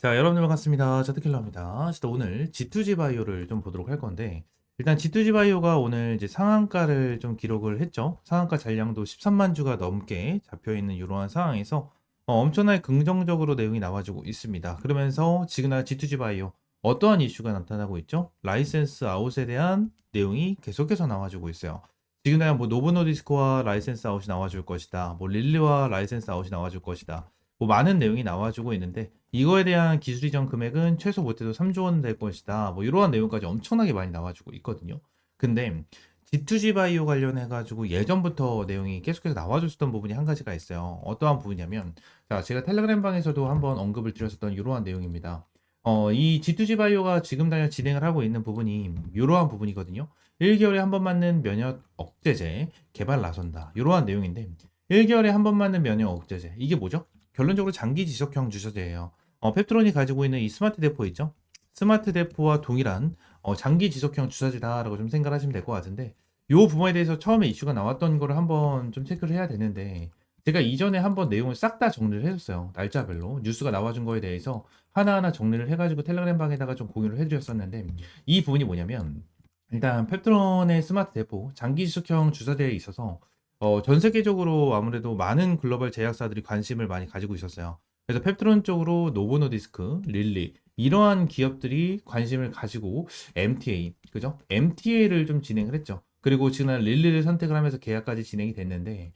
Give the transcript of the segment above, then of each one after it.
자, 여러분들 반갑습니다. 저트킬러입니다. 오늘 G2G 바이오를 좀 보도록 할 건데, 일단 G2G 바이오가 오늘 이제 상한가를 좀 기록을 했죠. 상한가 잔량도 13만 주가 넘게 잡혀 있는 이러한 상황에서 엄청나게 긍정적으로 내용이 나와주고 있습니다. 그러면서 지금 G2G 바이오 어떠한 이슈가 나타나고 있죠? 라이센스 아웃에 대한 내용이 계속해서 나와주고 있어요. 지금 뭐 노브노디스크와 라이센스 아웃이 나와줄 것이다. 뭐 릴리와 라이센스 아웃이 나와줄 것이다. 뭐 많은 내용이 나와주고 있는데 이거에 대한 기술 이전 금액은 최소 못해도 3조 원 될 것이다. 뭐 이러한 내용까지 엄청나게 많이 나와주고 있거든요. 근데 G2G 바이오 관련해 가지고 예전부터 내용이 계속해서 나와줬었던 부분이 한 가지가 있어요. 어떠한 부분이냐면 자, 제가 텔레그램 방에서도 한번 언급을 드렸었던 이러한 내용입니다. 이 G2G 바이오가 지금 당장 진행을 하고 있는 부분이 이러한 부분이거든요. 1개월에 한 번 맞는 면역 억제제 개발 나선다. 이러한 내용인데 1개월에 한 번 맞는 면역 억제제 이게 뭐죠? 결론적으로 장기 지속형 주사제예요. 펩트론이 가지고 있는 이 스마트 대포 있죠? 스마트 대포와 동일한 장기 지속형 주사제다라고 좀 생각을 하시면 될 것 같은데 이 부분에 대해서 처음에 이슈가 나왔던 거를 한번 좀 체크를 해야 되는데 제가 이전에 한번 내용을 싹 다 정리를 해줬어요. 날짜별로 뉴스가 나와준 거에 대해서 하나하나 정리를 해가지고 텔레그램 방에다가 좀 공유를 해드렸었는데 이 부분이 뭐냐면 일단 펩트론의 스마트 대포 장기 지속형 주사제에 있어서 전 세계적으로 아무래도 많은 글로벌 제약사들이 관심을 많이 가지고 있었어요. 그래서 펩트론 쪽으로 노보노디스크, 릴리 이러한 기업들이 관심을 가지고 MTA, 그죠? MTA를 좀 진행을 했죠. 그리고 지금 릴리를 선택을 하면서 계약까지 진행이 됐는데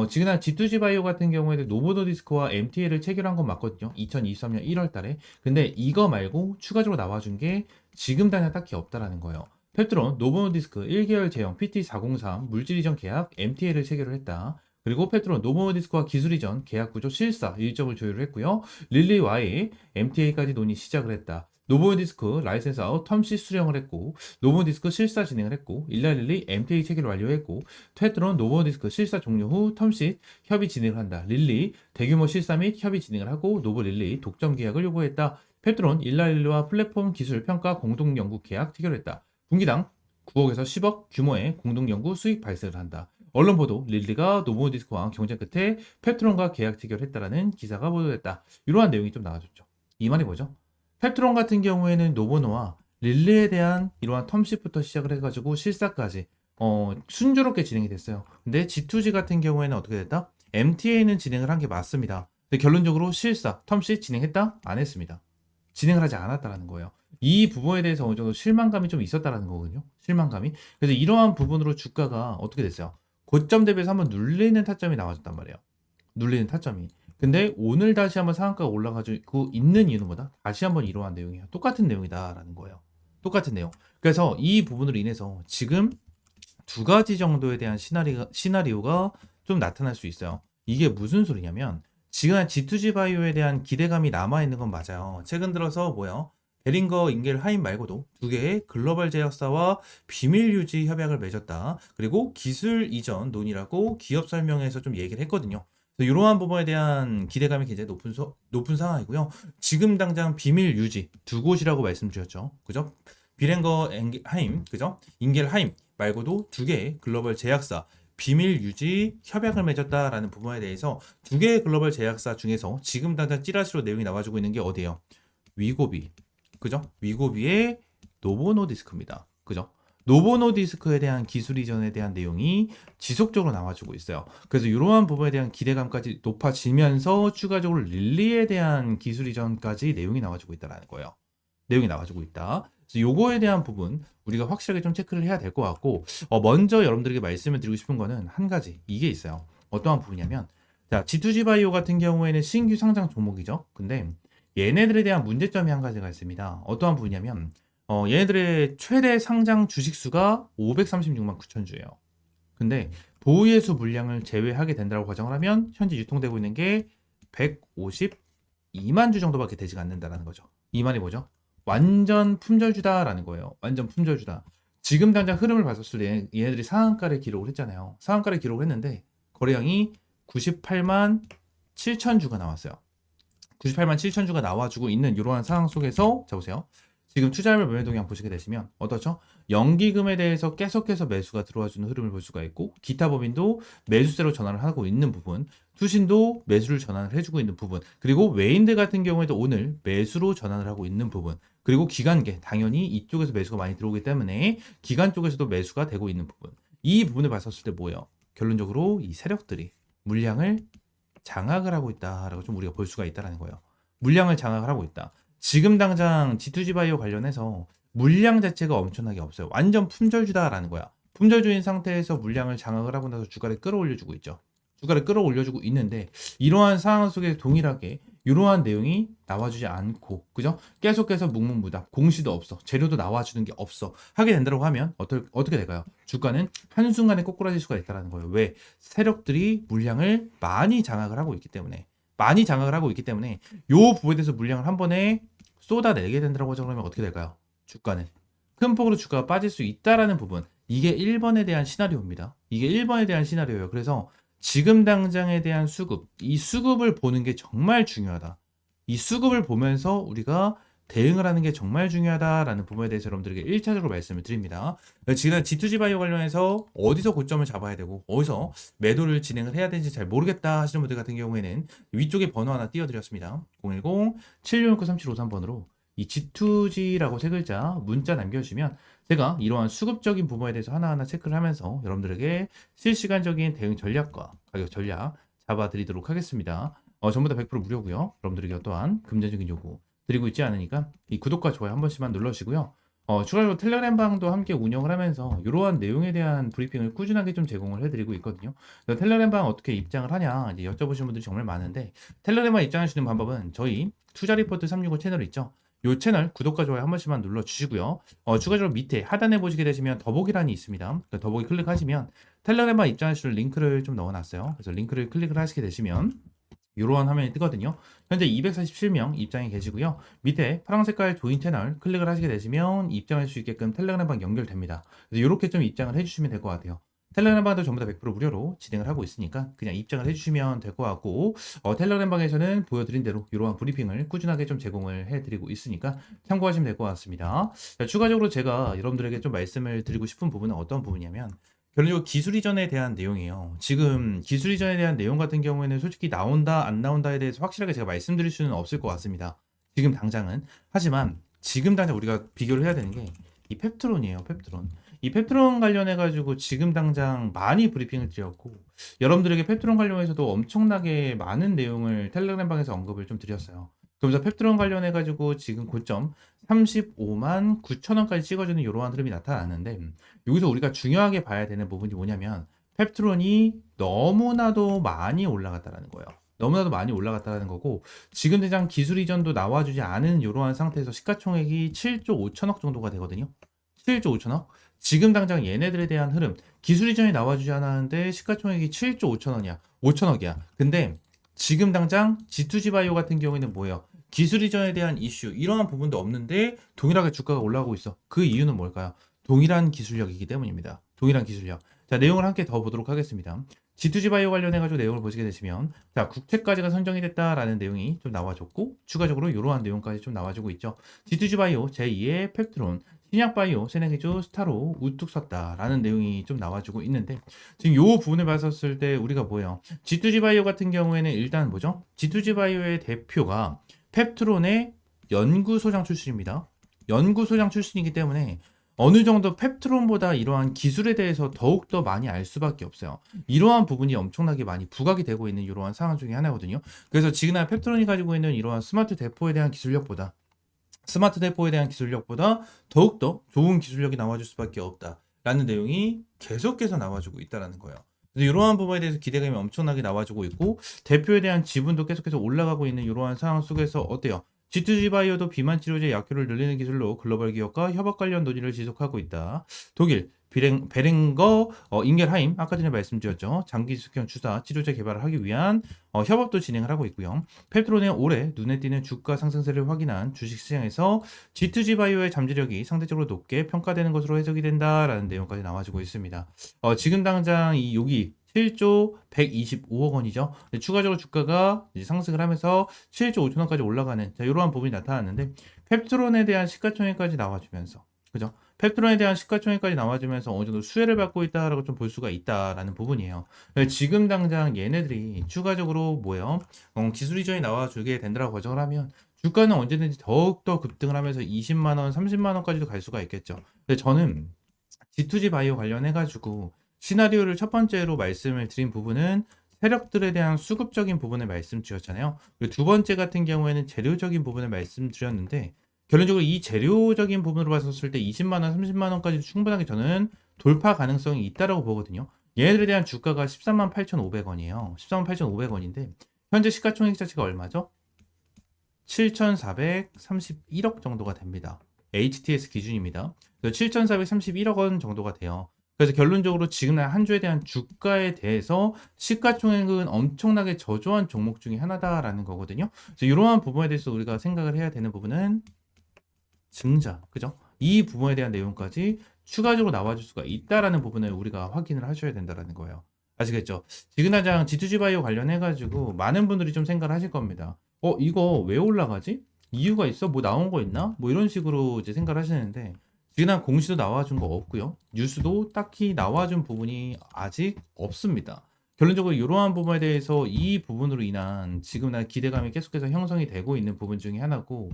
지금 G2G 바이오 같은 경우에는 노보노디스크와 MTA를 체결한 건 맞거든요. 2023년 1월 달에. 근데 이거 말고 추가적으로 나와준 게 지금 당장 딱히 없다라는 거예요. 펩트론, 노보노디스크 1개월 제형 PT403 물질 이전 계약 MTA를 체결을 했다. 그리고 펩트론, 노보노디스크와 기술 이전 계약 구조 실사 일정을 조율을 했고요. 릴리와의 MTA까지 논의 시작을 했다. 노보노디스크 라이센스 아웃 텀시 수령을 했고 노보노디스크 실사 진행을 했고 일라릴리 MTA 체결 완료했고 펩트론 노보노디스크 실사 종료 후 텀시 협의 진행을 한다. 릴리 대규모 실사 및 협의 진행을 하고 노보릴리 독점 계약을 요구했다. 펩트론 일라릴리와 플랫폼 기술 평가 공동 연구 계약 체결했다. 분기당 9억에서 10억 규모의 공동연구 수익 발생을 한다. 언론 보도 릴리가 노보디스크와 경쟁 끝에 펩트론과 계약 체결했다라는 기사가 보도됐다. 이러한 내용이 좀 나와줬죠. 이 말이 뭐죠? 펩트론 같은 경우에는 노보노와 릴리에 대한 이러한 텀십부터 시작을 해가지고 실사까지 순조롭게 진행이 됐어요. 근데 G2G 같은 경우에는 어떻게 됐다? MTA는 진행을 한 게 맞습니다. 근데 결론적으로 실사, 텀십 진행했다? 안 했습니다. 진행을 하지 않았다라는 거예요. 이 부분에 대해서 어느 정도 실망감이 좀 있었다라는 거거든요. 실망감이. 그래서 이러한 부분으로 주가가 어떻게 됐어요? 고점 대비해서 한번 눌리는 타점이 나와줬단 말이에요. 눌리는 타점이. 근데 오늘 다시 한번 상한가가 올라가지고 있는 이유는 뭐다? 다시 한번 이러한 내용이야. 똑같은 내용이다라는 거예요. 똑같은 내용. 그래서 이 부분으로 인해서 지금 두 가지 정도에 대한 시나리오가 좀 나타날 수 있어요. 이게 무슨 소리냐면 지금 G2G 바이오에 대한 기대감이 남아있는 건 맞아요. 최근 들어서 뭐요? 베링거 인겔하임 말고도 두 개의 글로벌 제약사와 비밀 유지 협약을 맺었다. 그리고 기술 이전 논의라고 기업 설명에서 좀 얘기를 했거든요. 이러한 부분에 대한 기대감이 굉장히 높은 상황이고요. 지금 당장 비밀 유지 두 곳이라고 말씀드렸죠. 그죠? 비랭거 하임, 그죠? 인겔하임 말고도 두 개의 글로벌 제약사 비밀 유지 협약을 맺었다라는 부분에 대해서 두 개의 글로벌 제약사 중에서 지금 당장 찌라시로 내용이 나와주고 있는 게 어디예요? 위고비, 그죠? 위고비의 노보노디스크입니다. 그죠? 노보노디스크에 대한 기술 이전에 대한 내용이 지속적으로 나와주고 있어요. 그래서 이러한 부분에 대한 기대감까지 높아지면서 추가적으로 릴리에 대한 기술 이전까지 내용이 나와주고 있다는 거예요. 내용이 나와주고 있다. 그래서 요거에 대한 부분 우리가 확실하게 좀 체크를 해야 될 것 같고 먼저 여러분들에게 말씀을 드리고 싶은 거는 한 가지 이게 있어요. 어떠한 부분이냐면 자 G2G 바이오 같은 경우에는 신규 상장 종목이죠. 근데 얘네들에 대한 문제점이 한 가지가 있습니다. 어떠한 부분이냐면 얘네들의 최대 상장 주식수가 536만 9천 주예요. 근데 보유예수 물량을 제외하게 된다고 가정을 하면 현재 유통되고 있는 게 152만 주 정도밖에 되지 않는다는 거죠. 이 말이 뭐죠? 완전 품절주다라는 거예요. 완전 품절주다. 지금 당장 흐름을 봤었을 때 얘네들이 상한가를 기록을 했잖아요. 상한가를 기록을 했는데 거래량이 98만 7천 주가 나왔어요. 98만 7천 주가 나와주고 있는 이러한 상황 속에서 자 보세요. 지금 투자율 매매 동향 보시게 되시면 어떻죠? 연기금에 대해서 계속해서 매수가 들어와주는 흐름을 볼 수가 있고, 기타 법인도 매수세로 전환을 하고 있는 부분, 투신도 매수를 전환을 해주고 있는 부분, 그리고 외인들 같은 경우에도 오늘 매수로 전환을 하고 있는 부분, 그리고 기관계, 당연히 이쪽에서 매수가 많이 들어오기 때문에 기관 쪽에서도 매수가 되고 있는 부분, 이 부분을 봤었을 때 뭐예요? 결론적으로 이 세력들이 물량을 장악을 하고 있다라고 좀 우리가 볼 수가 있다라는 거예요. 물량을 장악을 하고 있다. 지금 당장 G2G 바이오 관련해서 물량 자체가 엄청나게 없어요. 완전 품절주다라는 거야. 품절주인 상태에서 물량을 장악을 하고 나서 주가를 끌어올려주고 있죠. 주가를 끌어올려주고 있는데, 이러한 상황 속에 동일하게 이러한 내용이 나와주지 않고, 그죠? 계속해서 묵묵무답, 공시도 없어, 재료도 나와주는 게 없어 하게 된다고 하면 어떻게 될까요? 주가는 한순간에 꼬꾸라질 수가 있다는 거예요. 왜? 세력들이 물량을 많이 장악을 하고 있기 때문에, 요 부분에 대해서 물량을 한 번에 쏟아내게 된다고 하죠. 그러면 어떻게 될까요? 주가는 큰 폭으로 주가가 빠질 수 있다라는 부분, 이게 1번에 대한 시나리오입니다. 이게 1번에 대한 시나리오예요. 그래서 지금 당장에 대한 수급, 이 수급을 보는 게 정말 중요하다. 이 수급을 보면서 우리가 대응을 하는 게 정말 중요하다라는 부분에 대해서 여러분들에게 1차적으로 말씀을 드립니다. 지금 G2G 바이오 관련해서 어디서 고점을 잡아야 되고 어디서 매도를 진행을 해야 되는지 잘 모르겠다 하시는 분들 같은 경우에는 위쪽에 번호 하나 띄워드렸습니다. 010-7669-3753번으로 이 G2G라고 세 글자 문자 남겨주시면 제가 이러한 수급적인 부분에 대해서 하나하나 체크를 하면서 여러분들에게 실시간적인 대응 전략과 가격 전략 잡아드리도록 하겠습니다. 전부 다 100% 무료고요. 여러분들에게 또한 금전적인 요구 드리고 있지 않으니까 이 구독과 좋아요 한 번씩만 눌러주시고요. 추가로 텔레그램 방도 함께 운영을 하면서 이러한 내용에 대한 브리핑을 꾸준하게 좀 제공을 해드리고 있거든요. 텔레그램 방 어떻게 입장을 하냐 이제 여쭤보시는 분들이 정말 많은데, 텔레그램 방 입장하시는 방법은 저희 투자리포트 365 채널 있죠. 이 채널 구독과 좋아요 한 번씩만 눌러주시고요. 추가적으로 밑에 하단에 보시게 되시면 더보기란이 있습니다. 그 더보기 클릭하시면 텔레그램 방 입장하실 링크를 좀 넣어놨어요. 그래서 링크를 클릭을 하시게 되시면 이러한 화면이 뜨거든요. 현재 247명 입장이 계시고요. 밑에 파란 색깔 조인 채널 클릭을 하시게 되시면 입장할 수 있게끔 텔레그램 방 연결됩니다. 그래서 이렇게 좀 입장을 해주시면 될 것 같아요. 텔레그램 방도 전부 다 100% 무료로 진행을 하고 있으니까 그냥 입장을 해주시면 될 것 같고, 텔레그램 방에서는 보여드린 대로 이러한 브리핑을 꾸준하게 좀 제공을 해드리고 있으니까 참고하시면 될 것 같습니다. 자, 추가적으로 제가 여러분들에게 좀 말씀을 드리고 싶은 부분은 어떤 부분이냐면, 결론적으로 기술 이전에 대한 내용이에요. 지금 기술 이전에 대한 내용 같은 경우에는 솔직히 나온다 안 나온다에 대해서 확실하게 제가 말씀드릴 수는 없을 것 같습니다. 지금 당장은. 하지만 지금 당장 우리가 비교를 해야 되는 게 이 펩트론이에요. 펩트론. 이 펩트론 관련해 가지고 지금 당장 많이 브리핑을 드렸고, 여러분들에게 펩트론 관련해서도 엄청나게 많은 내용을 텔레그램 방에서 언급을 좀 드렸어요. 그러면서 펩트론 관련해 가지고 지금 고점 35만 9천 원까지 찍어주는 이러한 흐름이 나타났는데, 여기서 우리가 중요하게 봐야 되는 부분이 뭐냐면 펩트론이 너무나도 많이 올라갔다라는 거예요. 너무나도 많이 올라갔다라는 거고, 지금 당장 기술 이전도 나와주지 않은 이러한 상태에서 시가총액이 7조 5천억 정도가 되거든요. 7조 5천억? 지금 당장 얘네들에 대한 흐름, 기술 이전이 나와주지 않았는데 시가총액이 7조 5천원이야. 5천억이야. 근데 지금 당장 G2G 바이오 같은 경우에는 뭐예요? 기술 이전에 대한 이슈, 이러한 부분도 없는데 동일하게 주가가 올라가고 있어. 그 이유는 뭘까요? 동일한 기술력이기 때문입니다. 동일한 기술력. 자, 내용을 함께 더 보도록 하겠습니다. G2G 바이오 관련해가지고 내용을 보시게 되시면, 자, 국채까지가 선정이 됐다라는 내용이 좀 나와줬고, 추가적으로 이러한 내용까지 좀 나와주고 있죠. G2G 바이오 제2의 펩트론, 신약 바이오, 세네기주, 스타로 우뚝 섰다라는 내용이 좀 나와주고 있는데, 지금 요 부분을 봤었을 때 우리가 뭐예요? G2G 바이오 같은 경우에는 일단 뭐죠? G2G 바이오의 대표가 펩트론의 연구소장 출신입니다. 연구소장 출신이기 때문에 어느 정도 펩트론보다 이러한 기술에 대해서 더욱더 많이 알 수밖에 없어요. 이러한 부분이 엄청나게 많이 부각이 되고 있는 이러한 상황 중에 하나거든요. 그래서 지금 펩트론이 가지고 있는 이러한 스마트 대포에 대한 기술력보다 더욱더 좋은 기술력이 나와줄 수밖에 없다라는 내용이 계속해서 나와주고 있다는 거예요. 그래서 이러한 부분에 대해서 기대감이 엄청나게 나와주고 있고, 대표에 대한 지분도 계속해서 올라가고 있는 이러한 상황 속에서 어때요? G2G 바이오도 비만 치료제 약효를 늘리는 기술로 글로벌 기업과 협업 관련 논의를 지속하고 있다. 독일 베랭거 인겔하임, 아까 전에 말씀드렸죠. 장기 숙형 주사 치료제 개발을 하기 위한 협업도 진행을 하고 있고요. 펩트론의 올해 눈에 띄는 주가 상승세를 확인한 주식시장에서 G2G 바이오의 잠재력이 상대적으로 높게 평가되는 것으로 해석이 된다라는 내용까지 나와주고 있습니다. 지금 당장 이 여기 7조 125억 원이죠. 추가적으로 주가가 이제 상승을 하면서 7조 5천 원까지 올라가는 자, 이러한 부분이 나타났는데 펩트론에 대한 시가총액까지 나와주면서 그죠? 펩트론에 대한 시가총액까지 나와주면서 어느 정도 수혜를 받고 있다라고 좀 볼 수가 있다라는 부분이에요. 지금 당장 얘네들이 추가적으로 뭐예요? 기술 이전이 나와주게 된다라고 가정을 하면 주가는 언제든지 더욱더 급등을 하면서 20만 원, 30만 원까지도 갈 수가 있겠죠. 근데 저는 G2G 바이오 관련해가지고 시나리오를 첫 번째로 말씀을 드린 부분은 세력들에 대한 수급적인 부분을 말씀드렸잖아요. 그리고 두 번째 같은 경우에는 재료적인 부분을 말씀드렸는데 결론적으로 이 재료적인 부분으로 봤었을 때 20만 원, 30만 원까지 충분하게 저는 돌파 가능성이 있다라고 보거든요. 얘네들에 대한 주가가 13만 8,500원이에요. 13만 8,500원인데 현재 시가총액 자체가 얼마죠? 7,431억 정도가 됩니다. HTS 기준입니다. 7,431억 원 정도가 돼요. 그래서 결론적으로 지금 한 주에 대한 주가에 대해서 시가총액은 엄청나게 저조한 종목 중에 하나다라는 거거든요. 그래서 이러한 부분에 대해서 우리가 생각을 해야 되는 부분은 증자, 그죠? 이 부분에 대한 내용까지 추가적으로 나와줄 수가 있다라는 부분을 우리가 확인을 하셔야 된다라는 거예요. 아시겠죠? 지금 당장 G2G 바이오 관련해가지고 많은 분들이 좀 생각을 하실 겁니다. 이거 왜 올라가지? 이유가 있어? 뭐 나온 거 있나? 뭐 이런 식으로 이제 생각을 하시는데 지금 공시도 나와준 거 없고요. 뉴스도 딱히 나와준 부분이 아직 없습니다. 결론적으로 이러한 부분에 대해서 이 부분으로 인한 지금 난 기대감이 계속해서 형성이 되고 있는 부분 중에 하나고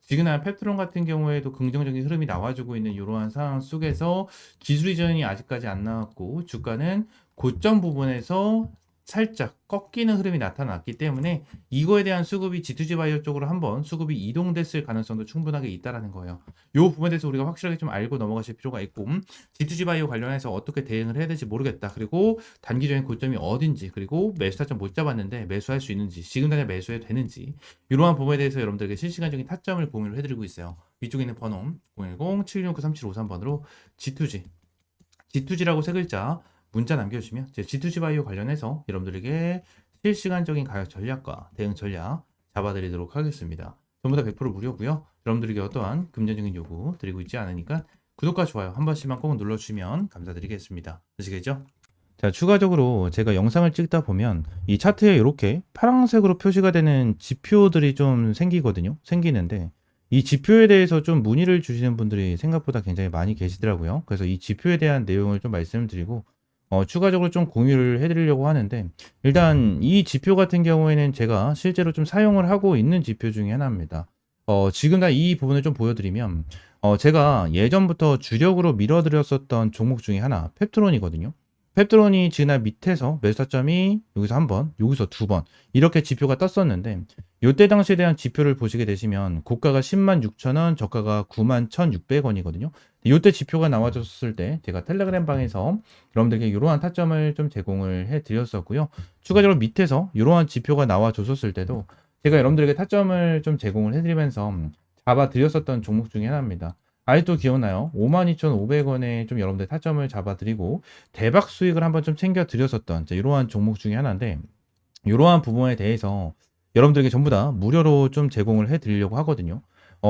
지금 난 페트론 같은 경우에도 긍정적인 흐름이 나와주고 있는 이러한 상황 속에서 기술 이전이 아직까지 안 나왔고 주가는 고점 부분에서 살짝 꺾이는 흐름이 나타났기 때문에 이거에 대한 수급이 G2G 바이오 쪽으로 한번 수급이 이동됐을 가능성도 충분하게 있다라는 거예요. 이 부분에 대해서 우리가 확실하게 좀 알고 넘어가실 필요가 있고 G2G 바이오 관련해서 어떻게 대응을 해야 될지 모르겠다. 그리고 단기적인 고점이 어딘지 그리고 매수 타점 못 잡았는데 매수할 수 있는지 지금 당장 매수해도 되는지 이러한 부분에 대해서 여러분들에게 실시간적인 타점을 공유를 해드리고 있어요. 위쪽에 있는 번호 010-7669-3753번으로 G2G라고 세 글자 문자 남겨주시면 제 G2G 바이오 관련해서 여러분들에게 실시간적인 가격 전략과 대응 전략 잡아드리도록 하겠습니다. 전부 다 100% 무료고요. 여러분들에게 어떠한 금전적인 요구 드리고 있지 않으니까 구독과 좋아요 한 번씩만 꼭 눌러주시면 감사드리겠습니다. 아시겠죠? 자, 추가적으로 제가 영상을 찍다 보면 이 차트에 이렇게 파란색으로 표시가 되는 지표들이 좀 생기는데 이 지표에 대해서 좀 문의를 주시는 분들이 생각보다 굉장히 많이 계시더라고요. 그래서 이 지표에 대한 내용을 좀 말씀드리고 추가적으로 좀 공유를 해드리려고 하는데 일단 이 지표 같은 경우에는 제가 실제로 좀 사용을 하고 있는 지표 중에 하나입니다. 지금 다 이 부분을 좀 보여드리면 제가 예전부터 주력으로 밀어드렸었던 종목 중에 하나 펩트론이거든요. 펩트론이 지난 밑에서 매수 타점이 여기서 한 번, 여기서 두 번 이렇게 지표가 떴었는데 이때 당시에 대한 지표를 보시게 되시면 고가가 10만 6천 원, 저가가 9만 1,600원이거든요. 이때 지표가 나와줬을 때 제가 텔레그램 방에서 여러분들에게 이러한 타점을 좀 제공을 해드렸었고요. 추가적으로 밑에서 이러한 지표가 나와줬었을 때도 제가 여러분들에게 타점을 좀 제공을 해드리면서 잡아드렸었던 종목 중에 하나입니다. 아직도 기억나요? 52,500원에 좀 여러분들 타점을 잡아드리고 대박 수익을 한번 좀 챙겨드렸었던 이러한 종목 중에 하나인데 이러한 부분에 대해서 여러분들에게 전부 다 무료로 좀 제공을 해드리려고 하거든요.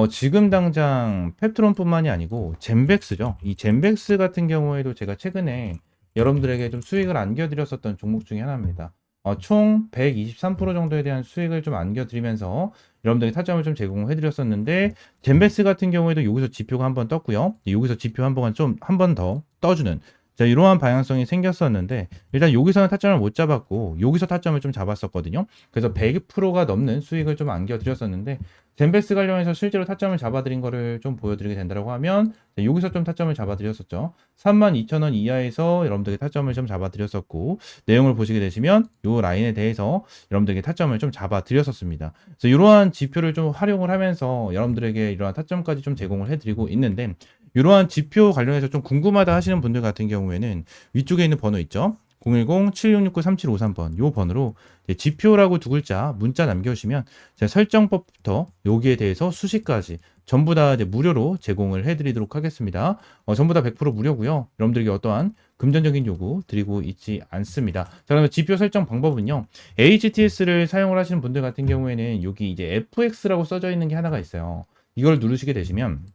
지금 당장 펩트론뿐만이 아니고 젠백스죠. 이 젠백스 같은 경우에도 제가 최근에 여러분들에게 좀 수익을 안겨드렸었던 종목 중에 하나입니다. 총 123% 정도에 대한 수익을 좀 안겨드리면서 여러분들이 타점을 좀 제공해드렸었는데 젠베스 같은 경우에도 여기서 지표가 한번 떴고요. 여기서 지표 한 번 더 떠주는 자, 이러한 방향성이 생겼었는데 일단 여기서는 타점을 못 잡았고 여기서 타점을 좀 잡았었거든요. 그래서 100%가 넘는 수익을 좀 안겨드렸었는데 젠베스 관련해서 실제로 타점을 잡아드린 거를 좀 보여드리게 된다고 하면 여기서 좀 타점을 잡아드렸었죠. 32,000원 이하에서 여러분들에게 타점을 좀 잡아드렸었고 내용을 보시게 되시면 이 라인에 대해서 여러분들에게 타점을 좀 잡아드렸었습니다. 그래서 이러한 지표를 좀 활용을 하면서 여러분들에게 이러한 타점까지 좀 제공을 해드리고 있는데 이러한 지표 관련해서 좀 궁금하다 하시는 분들 같은 경우에는 위쪽에 있는 번호 있죠? 010-7669-3753번 요 번호로 지표라고 두 글자 문자 남겨주시면 제가 설정법부터 여기에 대해서 수식까지 전부 다 이제 무료로 제공을 해드리도록 하겠습니다. 전부 다 100% 무료고요. 여러분들에게 어떠한 금전적인 요구 드리고 있지 않습니다. 자, 그러면 지표 설정 방법은요. HTS를 사용을 하시는 분들 같은 경우에는 여기 이제 FX라고 써져 있는 게 하나가 있어요. 이걸 누르시게 되시면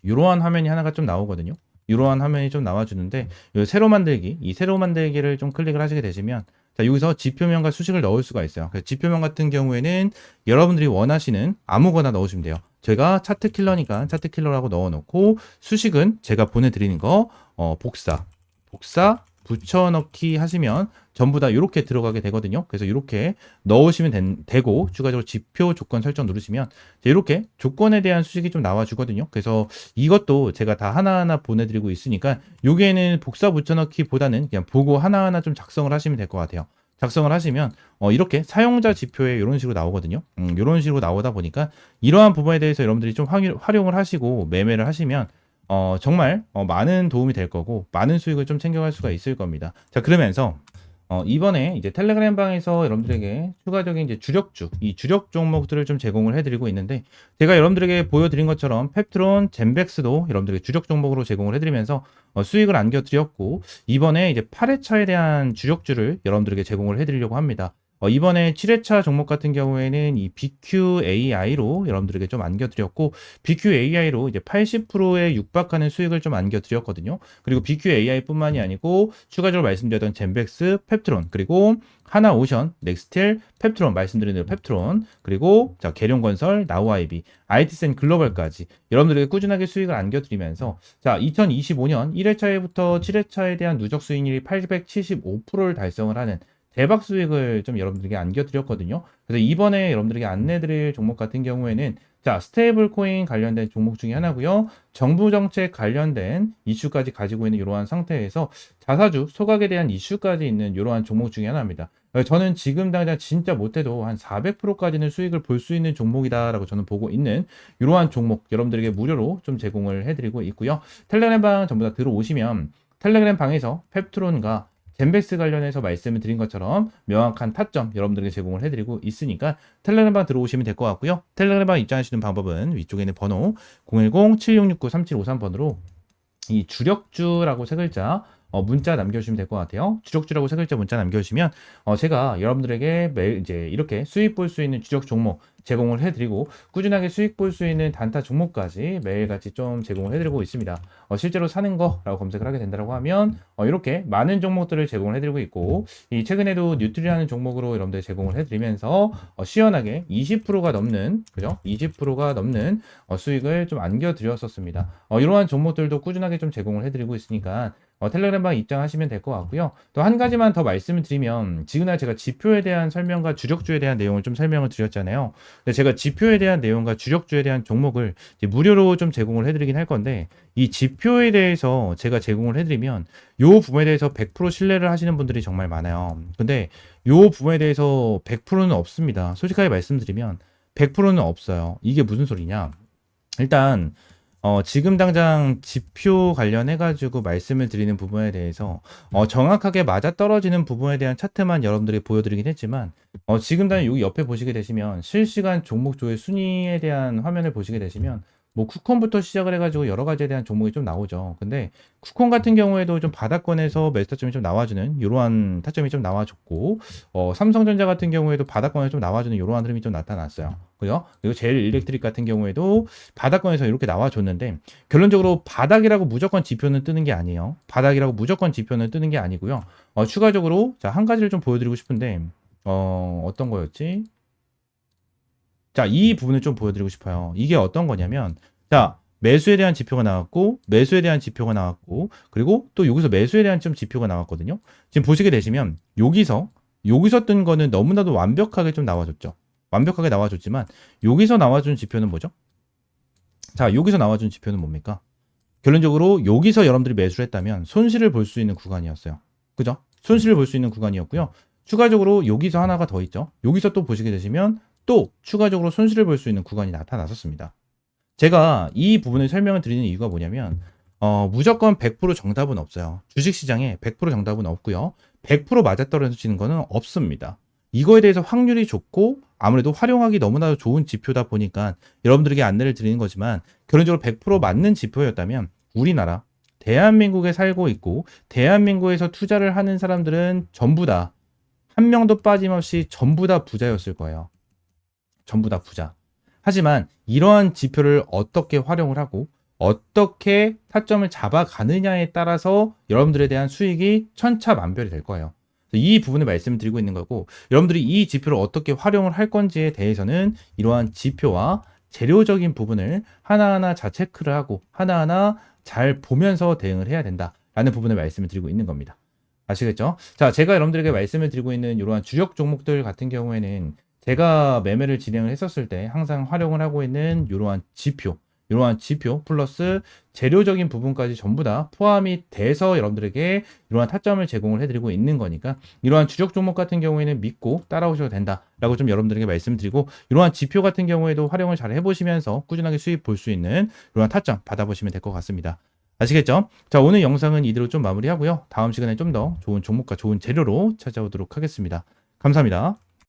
이러한 화면이 하나가 좀 나오거든요. 이러한 화면이 좀 나와주는데 이 세로 만들기, 이 세로 만들기를 좀 클릭을 하시게 되시면 자, 여기서 지표명과 수식을 넣을 수가 있어요. 그래서 지표명 같은 경우에는 여러분들이 원하시는 아무거나 넣으시면 돼요. 제가 차트 킬러니까 차트 킬러라고 넣어놓고 수식은 제가 보내드리는 거 복사 붙여넣기 하시면 전부 다 이렇게 들어가게 되거든요. 그래서 이렇게 넣으시면 되고 추가적으로 지표 조건 설정 누르시면 이렇게 조건에 대한 수식이 좀 나와주거든요. 그래서 이것도 제가 다 하나하나 보내드리고 있으니까 여기에는 복사 붙여넣기보다는 그냥 보고 하나하나 좀 작성을 하시면 될 것 같아요. 작성을 하시면 이렇게 사용자 지표에 이런 식으로 나오거든요. 이런 식으로 나오다 보니까 이러한 부분에 대해서 여러분들이 좀 활용을 하시고 매매를 하시면 정말 많은 도움이 될 거고 많은 수익을 좀 챙겨갈 수가 있을 겁니다. 자, 그러면서 이번에 이제 텔레그램 방에서 여러분들에게 추가적인 이제 이 주력 종목들을 좀 제공을 해드리고 있는데 제가 여러분들에게 보여드린 것처럼 펩트론, 젠백스도 여러분들에게 주력 종목으로 제공을 해드리면서 수익을 안겨드렸고 이번에 이제 8회차에 대한 주력주를 여러분들에게 제공을 해드리려고 합니다. 이번에 7회차 종목 같은 경우에는 이 BQAI로 여러분들에게 좀 안겨드렸고 BQAI로 이제 80%에 육박하는 수익을 좀 안겨드렸거든요. 그리고 BQAI뿐만이 아니고 추가적으로 말씀드렸던 젠백스, 펩트론, 그리고 하나오션, 넥스틸, 펩트론 말씀드린 대로 펩트론, 그리고 자 계룡건설, 나우아이비, IT센 글로벌까지 여러분들에게 꾸준하게 수익을 안겨드리면서 자 2025년 1회차에부터 7회차에 대한 누적 수익률이 875%를 달성을 하는 대박 수익을 좀 여러분들에게 안겨드렸거든요. 그래서 이번에 여러분들에게 안내드릴 종목 같은 경우에는 자, 스테이블 코인 관련된 종목 중에 하나고요. 정부 정책 관련된 이슈까지 가지고 있는 이러한 상태에서 자사주 소각에 대한 이슈까지 있는 이러한 종목 중에 하나입니다. 저는 지금 당장 진짜 못해도 한 400%까지는 수익을 볼 수 있는 종목이다라고 저는 보고 있는 이러한 종목 여러분들에게 무료로 좀 제공을 해드리고 있고요. 텔레그램 방 전부 다 들어오시면 텔레그램 방에서 펩트론과 젠백스 관련해서 말씀을 드린 것처럼 명확한 타점 여러분들에게 제공을 해드리고 있으니까 텔레그램방 들어오시면 될 것 같고요. 텔레그램방 입장하시는 방법은 위쪽에 있는 번호 010-7669-3753번으로 이 주력주라고 세 글자 문자 남겨주시면 될 것 같아요. 주력주라고 세 글자 문자 남겨주시면 제가 여러분들에게 매일 이제 이렇게 수익 볼 수 있는 주력 종목 제공을 해드리고 꾸준하게 수익 볼 수 있는 단타 종목까지 매일같이 좀 제공을 해드리고 있습니다. 실제로 사는 거라고 검색을 하게 된다고 하면 이렇게 많은 종목들을 제공을 해드리고 있고 이 최근에도 뉴트리라는 종목으로 여러분들 제공을 해드리면서 시원하게 20%가 넘는 그죠? 20%가 넘는 수익을 좀 안겨드렸었습니다. 이러한 종목들도 꾸준하게 좀 제공을 해드리고 있으니까 텔레그램방 입장하시면 될 것 같고요. 또 한 가지만 더 말씀을 드리면 지금날 제가 지표에 대한 설명과 주력주에 대한 내용을 좀 설명을 드렸잖아요. 근데 제가 지표에 대한 내용과 주력주에 대한 종목을 이제 무료로 좀 제공을 해드리긴 할 건데 이 지표에 대해서 제가 제공을 해드리면 요 부분에 대해서 100% 신뢰를 하시는 분들이 정말 많아요. 근데 요 부분에 대해서 100%는 없습니다. 솔직하게 말씀드리면 100%는 없어요. 이게 무슨 소리냐? 일단 지금 당장 지표 관련해가지고 말씀을 드리는 부분에 대해서 정확하게 맞아떨어지는 부분에 대한 차트만 여러분들이 보여드리긴 했지만 지금 당장 여기 옆에 보시게 되시면 실시간 종목조의 순위에 대한 화면을 보시게 되시면 뭐 쿠폰부터 시작을 해가지고 여러 가지에 대한 종목이 좀 나오죠. 근데 쿠폰 같은 경우에도 좀 바닥권에서 매수 타점이 좀 나와주는 이러한 타점이 좀 나와줬고 삼성전자 같은 경우에도 바닥권에 좀 나와주는 이러한 흐름이 좀 나타났어요. 그죠? 그리고 제일 일렉트릭 같은 경우에도 바닥권에서 이렇게 나와줬는데 결론적으로 바닥이라고 무조건 지표는 뜨는 게 아니에요. 바닥이라고 무조건 지표는 뜨는 게 아니고요. 추가적으로 자, 한 가지를 좀 보여드리고 싶은데 어떤 거였지? 자, 이 부분을 좀 보여드리고 싶어요. 이게 어떤 거냐면, 자, 매수에 대한 지표가 나왔고, 매수에 대한 지표가 나왔고, 그리고 또 여기서 매수에 대한 좀 지표가 나왔거든요. 지금 보시게 되시면, 여기서 뜬 거는 너무나도 완벽하게 좀 나와줬죠. 완벽하게 나와줬지만, 여기서 나와준 지표는 뭐죠? 자, 여기서 나와준 지표는 뭡니까? 결론적으로 여기서 여러분들이 매수를 했다면 손실을 볼 수 있는 구간이었어요. 그죠? 손실을 볼 수 있는 구간이었고요. 추가적으로 여기서 하나가 더 있죠. 여기서 또 보시게 되시면 또 추가적으로 손실을 볼 수 있는 구간이 나타났었습니다. 제가 이 부분을 설명을 드리는 이유가 뭐냐면 무조건 100% 정답은 없어요. 주식시장에 100% 정답은 없고요. 100% 맞아떨어지는 거는 없습니다. 이거에 대해서 확률이 좋고 아무래도 활용하기 너무나도 좋은 지표다 보니까 여러분들에게 안내를 드리는 거지만 결론적으로 100% 맞는 지표였다면 우리나라 대한민국에 살고 있고 대한민국에서 투자를 하는 사람들은 전부 다 한 명도 빠짐없이 전부 다 부자였을 거예요. 전부 다 부자. 하지만 이러한 지표를 어떻게 활용을 하고 어떻게 타점을 잡아가느냐에 따라서 여러분들에 대한 수익이 천차만별이 될 거예요. 이 부분을 말씀을 드리고 있는 거고, 여러분들이 이 지표를 어떻게 활용을 할 건지에 대해서는 이러한 지표와 재료적인 부분을 하나하나 잘 체크를 하고 하나하나 잘 보면서 대응을 해야 된다라는 부분을 말씀을 드리고 있는 겁니다. 아시겠죠? 자, 제가 여러분들에게 말씀을 드리고 있는 이러한 주력 종목들 같은 경우에는 제가 매매를 진행을 했었을 때 항상 활용을 하고 있는 이러한 지표 플러스 재료적인 부분까지 전부 다 포함이 돼서 여러분들에게 이러한 타점을 제공을 해드리고 있는 거니까, 이러한 주력 종목 같은 경우에는 믿고 따라오셔도 된다라고 좀 여러분들에게 말씀드리고, 이러한 지표 같은 경우에도 활용을 잘 해보시면서 꾸준하게 수익 볼 수 있는 이러한 타점 받아보시면 될 것 같습니다. 아시겠죠? 자, 오늘 영상은 이대로 좀 마무리하고요. 다음 시간에 좀 더 좋은 종목과 좋은 재료로 찾아오도록 하겠습니다. 감사합니다.